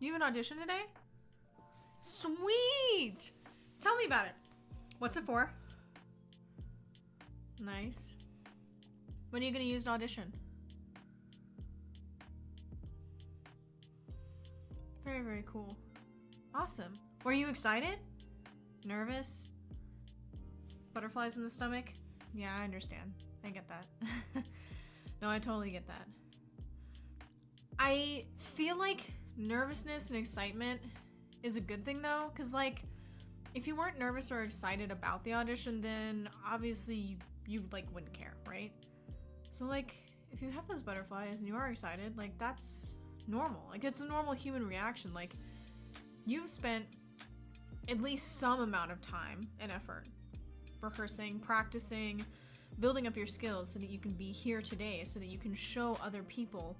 You have an audition today? Sweet! Tell me about it. What's it for? Nice. When are you going to use an audition? Very, very cool. Awesome. Were you excited? Nervous? Butterflies in the stomach? Yeah, I understand. I get that. No, I totally get that. I feel like nervousness and excitement is a good thing though, because like, if you weren't nervous or excited about the audition, then obviously you like wouldn't care, right? So like, if you have those butterflies and you are excited, like that's normal. Like it's a normal human reaction. Like you've spent at least some amount of time and effort rehearsing, practicing, building up your skills so that you can be here today, so that you can show other people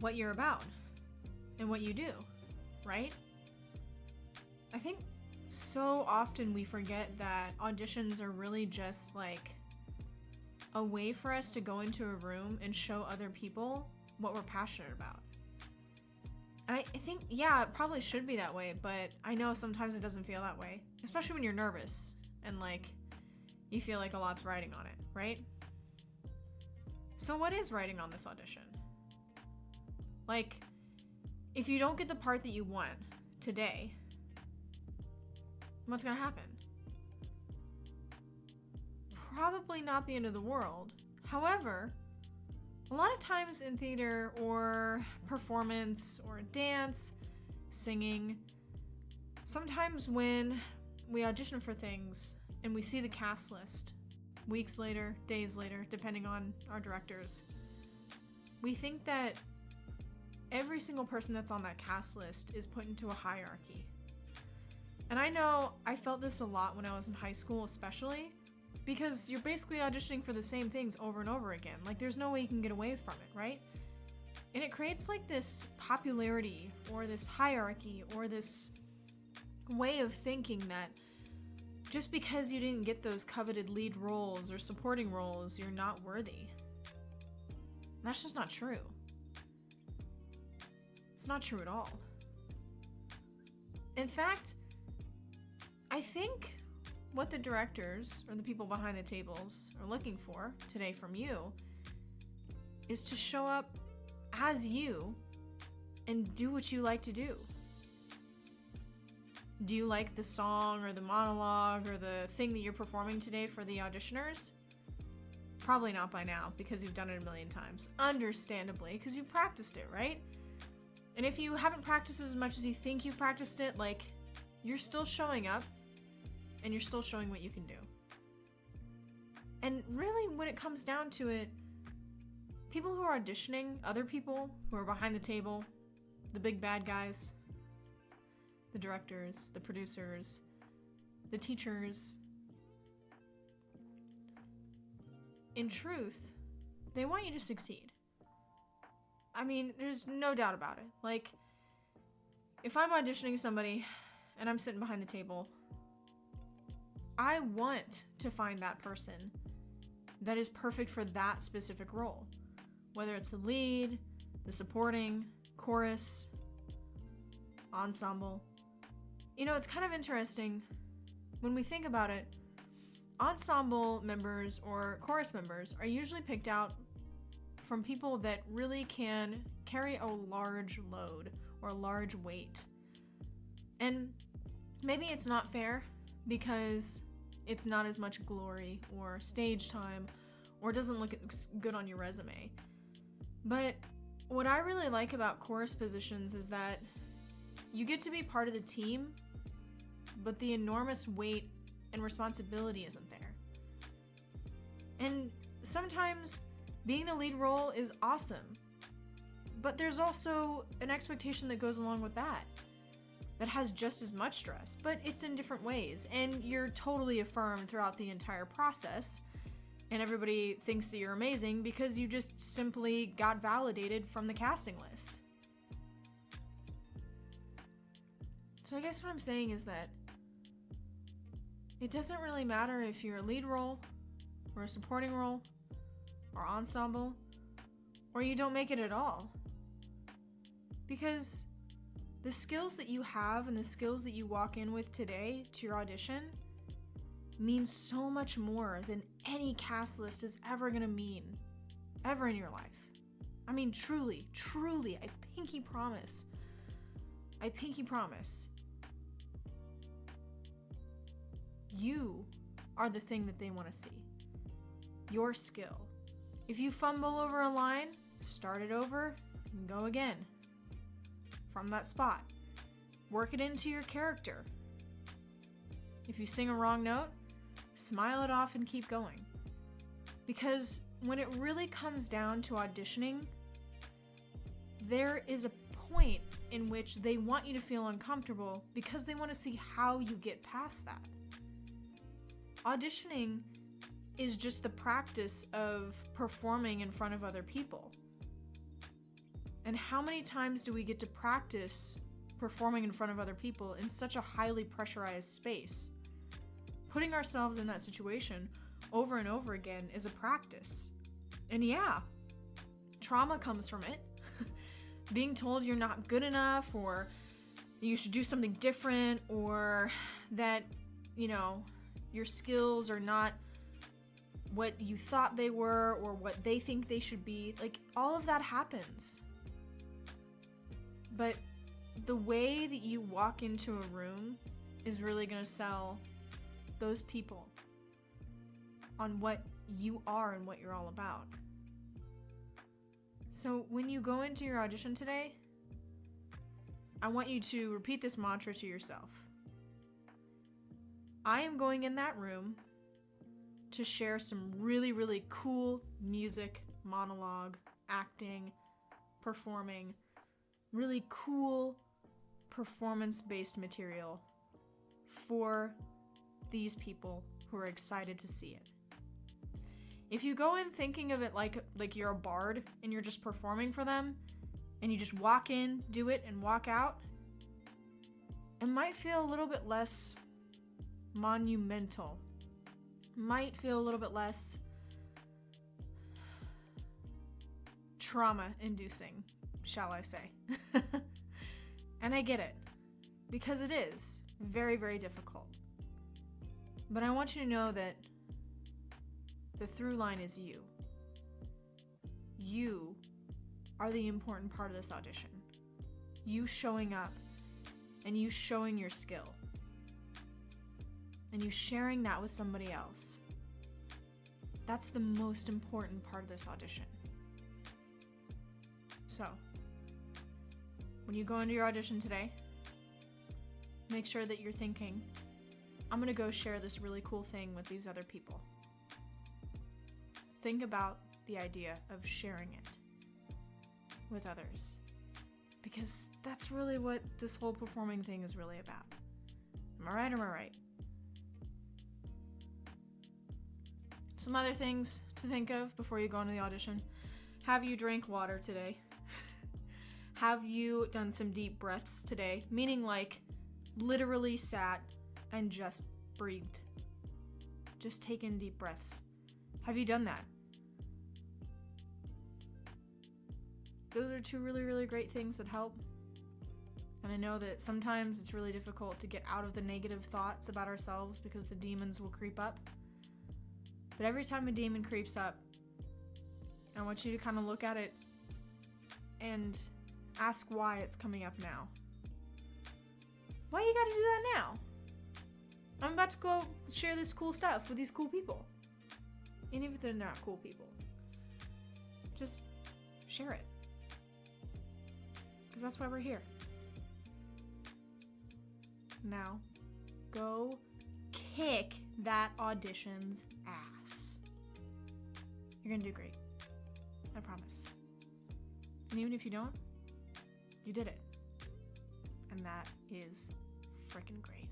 what you're about and what you do, right? I think so often we forget that auditions are really just like a way for us to go into a room and show other people what we're passionate about. And I think, yeah, it probably should be that way, but I know sometimes it doesn't feel that way, especially when you're nervous and like you feel like a lot's riding on it, right? So what is riding on this audition? Like, if you don't get the part that you want today, what's gonna happen? Probably not the end of the world. However, a lot of times in theater or performance or dance, singing, sometimes when we audition for things and we see the cast list weeks later, days later, depending on our directors, we think that every single person that's on that cast list is put into a hierarchy. And I know I felt this a lot when I was in high school, especially because you're basically auditioning for the same things over and over again. Like there's no way you can get away from it, right? And it creates like this popularity or this hierarchy or this way of thinking that just because you didn't get those coveted lead roles or supporting roles, you're not worthy. That's just not true. It's not true at all. In fact, I think what the directors or the people behind the tables are looking for today from you is to show up as you and do what you like to do. Do you like the song or the monologue or the thing that you're performing today for the auditioners? Probably not by now, because you've done it a million times. Understandably, because you've practiced it, right? And if you haven't practiced it as much as you think you've practiced it, like, you're still showing up and you're still showing what you can do. And really, when it comes down to it, people who are auditioning, other people who are behind the table, the big bad guys, the directors, the producers, the teachers, in truth, they want you to succeed. I mean, there's no doubt about it. Like, if I'm auditioning somebody and I'm sitting behind the table, I want to find that person that is perfect for that specific role. Whether it's the lead, the supporting, chorus, ensemble. You know, it's kind of interesting when we think about it. Ensemble members or chorus members are usually picked out from people that really can carry a large load or a large weight. And maybe it's not fair because it's not as much glory or stage time or doesn't look as good on your resume. But what I really like about chorus positions is that you get to be part of the team, but the enormous weight and responsibility isn't there. And sometimes being the lead role is awesome, but there's also an expectation that goes along with that has just as much stress, but it's in different ways, and you're totally affirmed throughout the entire process, and everybody thinks that you're amazing because you just simply got validated from the casting list. So I guess what I'm saying is that it doesn't really matter if you're a lead role, or a supporting role, or ensemble, or you don't make it at all. Because The skills that you have and the skills that you walk in with today to your audition means so much more than any cast list is ever gonna mean, ever in your life. I mean, truly, truly, I pinky promise. You are the thing that they want to see. Your skill. If you fumble over a line, start it over and go again. From that spot. Work it into your character. If you sing a wrong note, smile it off and keep going. Because when it really comes down to auditioning, there is a point in which they want you to feel uncomfortable because they want to see how you get past that. Auditioning is just the practice of performing in front of other people. And how many times do we get to practice performing in front of other people in such a highly pressurized space? Putting ourselves in that situation over and over again is a practice. And yeah, trauma comes from it. Being told you're not good enough, or you should do something different, or that, your skills are not what you thought they were or what they think they should be. Like, all of that happens. But the way that you walk into a room is really going to sell those people on what you are and what you're all about. So when you go into your audition today, I want you to repeat this mantra to yourself. I am going in that room to share some really, really cool music, monologue, acting, performing, really cool performance-based material for these people who are excited to see it. If you go in thinking of it like you're a bard and you're just performing for them, and you just walk in, do it, and walk out, it might feel a little bit less monumental. Might feel a little bit less trauma-inducing, shall I say. And I get it, because it is very, very difficult. But I want you to know that the through line is you. You are the important part of this audition. You showing up and you showing your skill and you sharing that with somebody else. That's the most important part of this audition. So, when you go into your audition today, make sure that you're thinking, I'm gonna go share this really cool thing with these other people. Think about the idea of sharing it with others, because that's really what this whole performing thing is really about. Am I right or am I right? Some other things to think of before you go into the audition. Have you drank water today? Have you done some deep breaths today? Meaning like literally sat and just breathed. Just taken deep breaths. Have you done that? Those are two really, really great things that help. And I know that sometimes it's really difficult to get out of the negative thoughts about ourselves because the demons will creep up. But every time a demon creeps up, I want you to kind of look at it and ask why it's coming up now. Why you gotta do that now? I'm about to go share this cool stuff with these cool people. And even if they're not cool people, just share it. Because that's why we're here. Now, go kick that audition's ass. You're gonna do great. I promise. And even if you don't, you did it. And that is freaking great.